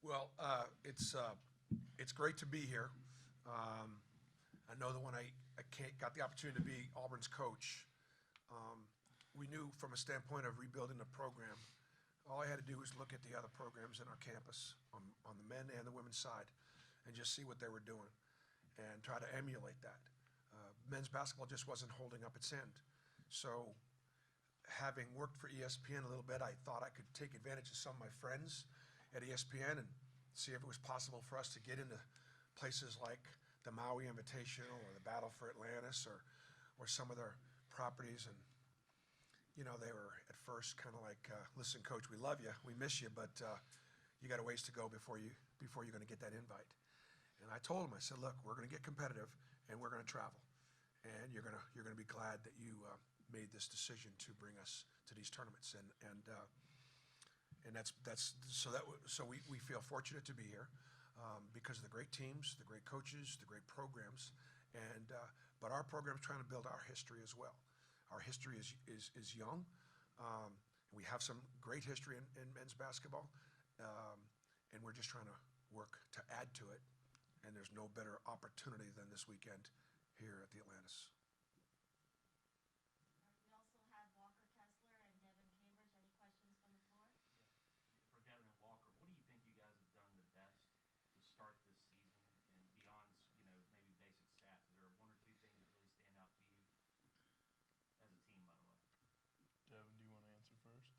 Well, it's great to be here. Um, I know that when I can't, got the opportunity to be Auburn's coach, we knew from a standpoint of rebuilding the program, all I had to do was look at the other programs in our campus on the men and the women's side and just see what they were doing and try to emulate that. Men's basketball just wasn't holding up its end. So having worked for ESPN a little bit, I thought I could take advantage of some of my friends at ESPN and see if it was possible for us to get into places like the Maui Invitational or the Battle for Atlantis or some of their properties. And, you know, they were at first kind of like, listen, coach, we love you, we miss you, but you got a ways to go before you're going to get that invite. And I told them, I said, look, we're going to get competitive and we're going to travel. And you're going to be glad that you made this decision to bring us to these tournaments. And so we feel fortunate to be here because of the great teams, the great coaches, the great programs, but our program's trying to build our history as well. Our history is young. We have some great history in men's basketball, and we're just trying to work to add to it. And there's no better opportunity than this weekend here at the Atlantis. We also have Walker Kessler and Devin Cambridge. Any questions from the floor? For Devin and Walker, what do you think you guys have done the best to start this season and beyond, maybe basic stats? Is there one or two things that really stand out to you as a team, by the way? Devin, do you want to answer first?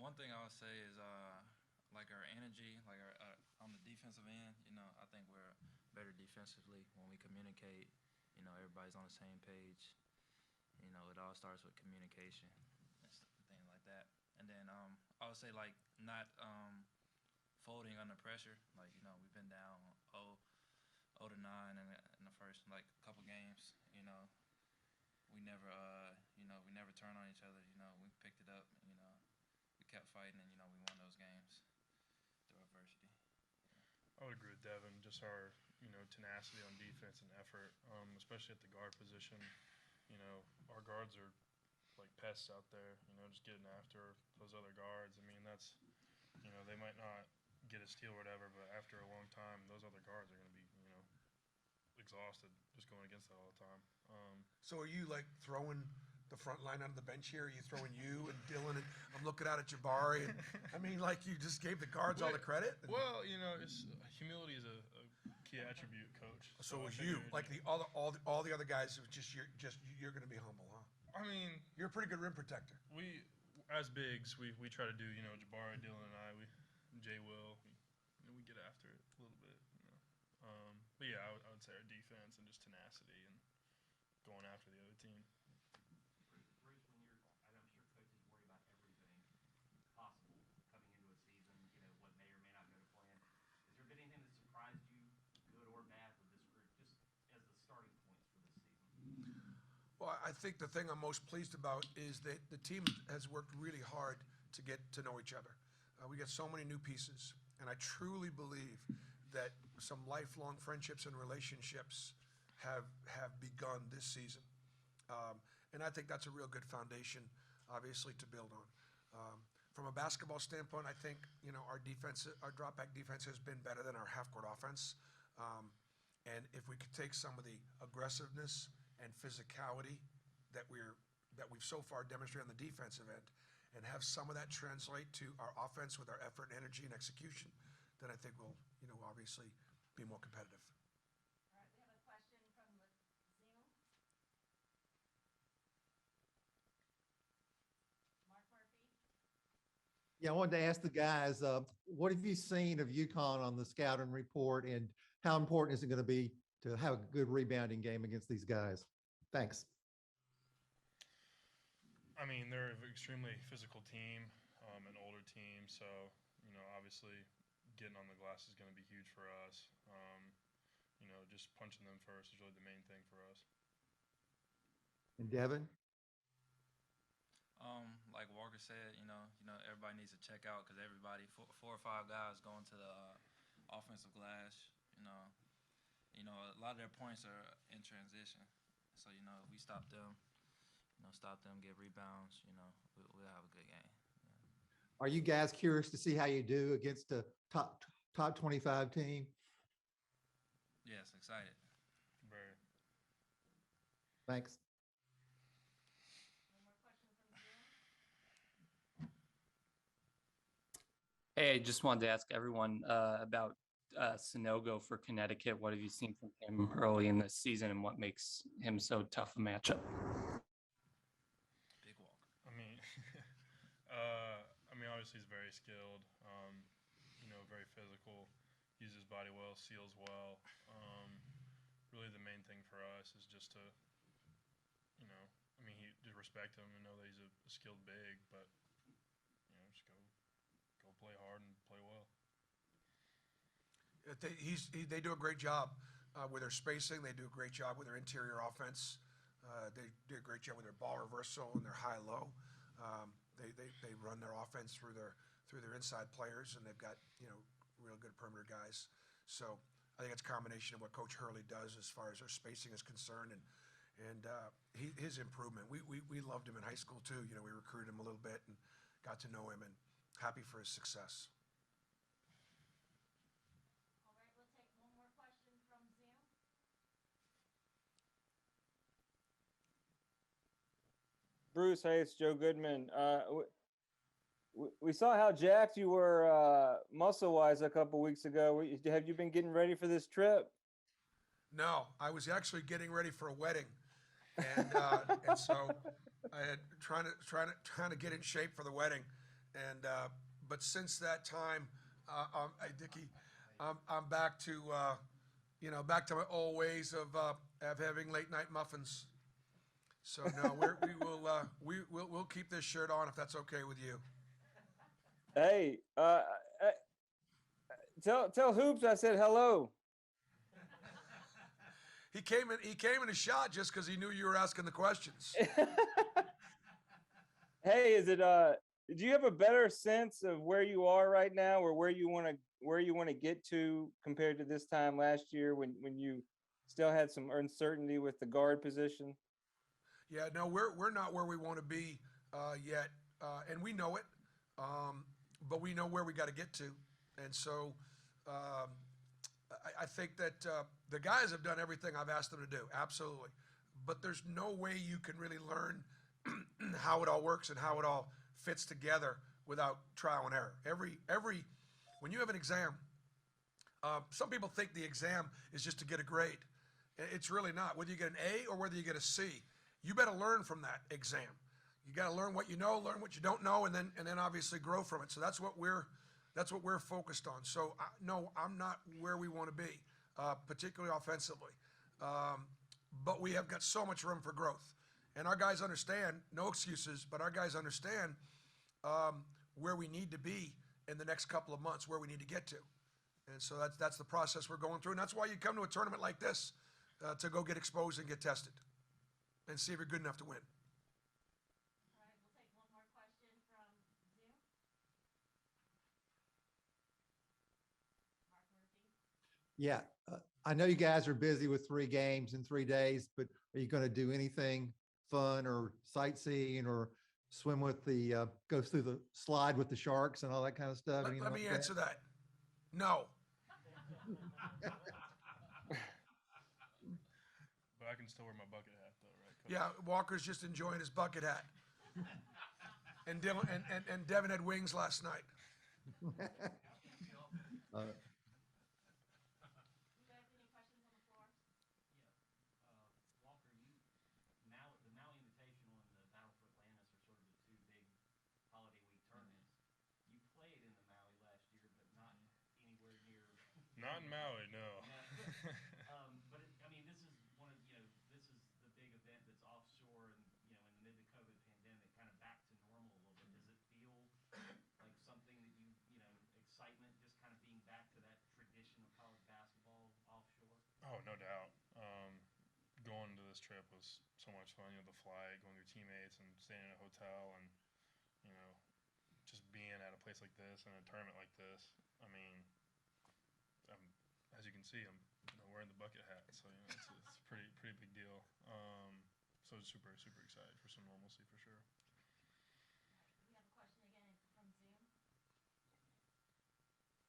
One thing I would say is like our energy, like our on the defensive end. I think we're better defensively when we communicate. Everybody's on the same page. It all starts with communication and things like that. And then I would say like not folding under pressure. Like we've been down 0-9 in the first like couple games. We never turn on each other. We picked it up. We kept fighting, and we won those games through adversity. I would agree with Devin. Just our tenacity on defense and effort, especially at the guard position. Our guards are like pests out there. Just getting after those other guards. I mean, that's they might not get a steal or whatever, but after a long time, those other guards are going to be exhausted just going against that all the time. So are you like throwing the front line out of the bench here? Are you throwing you and Dylan? And I'm looking out at Jabari. And, I mean, like you just gave the guards all the credit? Well, humility is a key attribute, coach. So it was you, like all the other guys. It was you're going to be humble, huh? I mean, you're a pretty good rim protector. We, as bigs, we try to do Jabari, Dylan, and I. Jay will. We get after it a little bit. But yeah, I would say our defense and just tenacity and going after the other team. Bruce, when I'm sure coaches worry about everything possible coming into a season, what may or may not go to plan. Has there been anything that surprised you, good or bad, with this group, just as the starting points for this season? Well, I think the thing I'm most pleased about is that the team has worked really hard to get to know each other. We got so many new pieces, and I truly believe that some lifelong friendships and relationships have begun this season. And I think that's a real good foundation, obviously, to build on. From a basketball standpoint, I think, our drop-back defense has been better than our half-court offense. And if we could take some of the aggressiveness and physicality that we've so far demonstrated on the defensive end and have some of that translate to our offense with our effort and energy and execution, then I think we'll, obviously be more competitive. All right, we have a question from Zeno. Mark Murphy. Yeah, I wanted to ask the guys, what have you seen of UConn on the scouting report, and how important is it going to be to have a good rebounding game against these guys? Thanks. I mean, they're an extremely physical team, an older team, so obviously getting on the glass is going to be huge for us. Just punching them first is really the main thing for us. And Devin? Like Walker said, everybody needs to check out because everybody, four or five guys going to the offensive glass. A lot of their points are in transition. So if we stop them, get rebounds, we'll have a good game. Yeah. Are you guys curious to see how you do against a top 25 team? Yes, excited. Very. Thanks. No more questions from Zoom? Hey, I just wanted to ask everyone about Sonogo for Connecticut. What have you seen from him early in the season, and what makes him so tough a matchup? Big Walker. I mean, obviously he's very skilled. Very physical. Uses body well, seals well. Really, the main thing for us is just to, just respect him and know that he's a skilled big, but just go play hard and play well. They do a great job with their spacing. They do a great job with their interior offense. They do a great job with their ball reversal and their high-low. They run their offense through their inside players, and they've got real good perimeter guys. So I think it's a combination of what Coach Hurley does as far as their spacing is concerned, and his improvement. We loved him in high school too. We recruited him a little bit and got to know him, and happy for his success. All right, we'll take one more question from Zoom. Bruce, hey, it's Joe Goodman. We saw how jacked you were muscle-wise a couple weeks ago. Have you been getting ready for this trip? No, I was actually getting ready for a wedding, and so I had trying to get in shape for the wedding, and but since that time, Dickie, I'm back to back to my old ways of having late night muffins. So no, we'll keep this shirt on if that's okay with you. Hey, tell Hoops I said hello. He came in a shot just because he knew you were asking the questions. Hey, is it do you have a better sense of where you are right now, or where you want to get to compared to this time last year when you still had some uncertainty with the guard position? Yeah, no, we're not where we want to be yet, and we know it, but we know where we got to get to, and so I think that the guys have done everything I've asked them to do, absolutely, but there's no way you can really learn how it all works and how it all fits together without trial and error. Every when you have an exam, some people think the exam is just to get a grade. It's really not. Whether you get an A or whether you get a C, you better learn from that exam. You got to learn what you know, learn what you don't know, and then obviously grow from it. So that's what we're focused on. So no, I'm not where we want to be, particularly offensively. But we have got so much room for growth, and our guys understand. No excuses, but our guys understand where we need to be in the next couple of months, where we need to get to. And so that's the process we're going through, and that's why you come to a tournament like this to go get exposed and get tested, and see if you're good enough to win. All right, we'll take one more question from Zoom. Mark Murphy. Yeah, I know you guys are busy with 3 games in 3 days, but are you going to do anything fun or sightseeing or swim with go through the slide with the sharks and all that kind of stuff? Let me answer that. No. But I can still wear my bucket hat though, right, Coach? Yeah, Walker's just enjoying his bucket hat. And Devin had wings last night. Uh, You guys, any questions on the floor? Walker, the Maui Invitational and the Battle for Atlantis are sort of the two big holiday week tournaments. You played in the Maui last year, but not anywhere near. Not in Maui, no. But this is one of this is the big event that's offshore and in the mid to COVID pandemic, kind of back to normal a little bit. Does it feel like something that excitement just kind of being back to that tradition of college basketball offshore? Oh, no doubt. Going to this trip was so much fun. The flight, going through teammates, and staying in a hotel, and just being at a place like this and a tournament like this. As you can see, I'm wearing the bucket hat, so it's a pretty big deal. So super excited for some normalcy for sure. We have a question again from Zoom.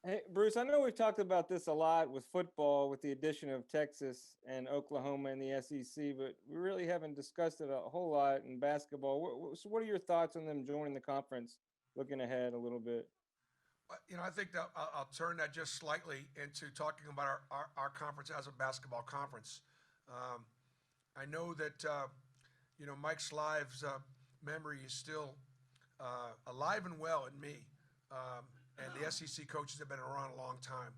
Hey, Bruce, I know we've talked about this a lot with football, with the addition of Texas and Oklahoma in the SEC, but we really haven't discussed it a whole lot in basketball. So what are your thoughts on them joining the conference, looking ahead a little bit? I think that I'll turn that just slightly into talking about our conference as a basketball conference. Um, I know that, Mike Slive's memory is still alive and well in me. And the SEC coaches have been around a long time.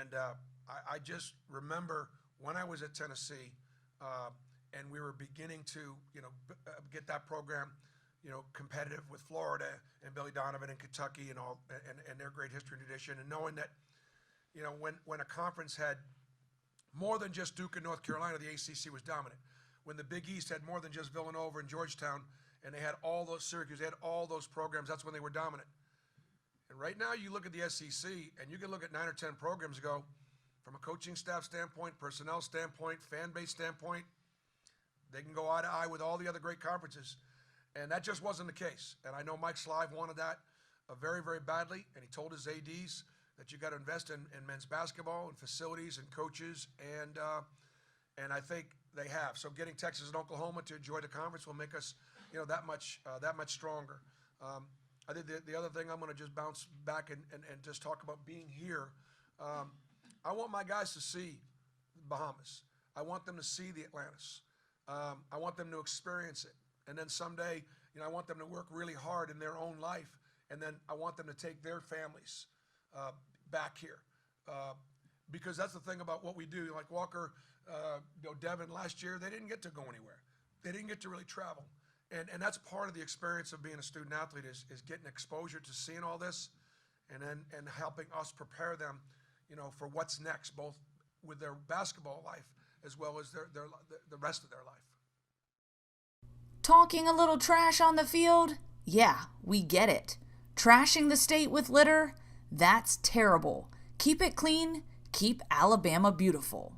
And I just remember when I was at Tennessee and we were beginning to, get that program, competitive with Florida and Billy Donovan and Kentucky and all, and their great history and tradition, and knowing that, when a conference had more than just Duke and North Carolina, the ACC was dominant. When the Big East had more than just Villanova and Georgetown, and they had all those Syracuse, they had all those programs, that's when they were dominant. And right now you look at the SEC, and you can look at 9 or 10 programs ago, from a coaching staff standpoint, personnel standpoint, fan base standpoint, they can go eye to eye with all the other great conferences. And that just wasn't the case. And I know Mike Slive wanted that very, very badly, and he told his ADs that you got to invest in men's basketball and facilities and coaches, and I think they have. So getting Texas and Oklahoma to enjoy the conference will make us, that much stronger. I think the other thing, I'm going to just bounce back and just talk about being here. I want my guys to see Bahamas. I want them to see the Atlantis. I want them to experience it. And then someday, I want them to work really hard in their own life. And then I want them to take their families back here. Because that's the thing about what we do. Like Walker, Devin last year, they didn't get to go anywhere. They didn't get to really travel. And that's part of the experience of being a student athlete is getting exposure to seeing all this and helping us prepare them, for what's next, both with their basketball life as well as the rest of their life. Talking a little trash on the field? Yeah, we get it. Trashing the state with litter? That's terrible. Keep it clean. Keep Alabama beautiful.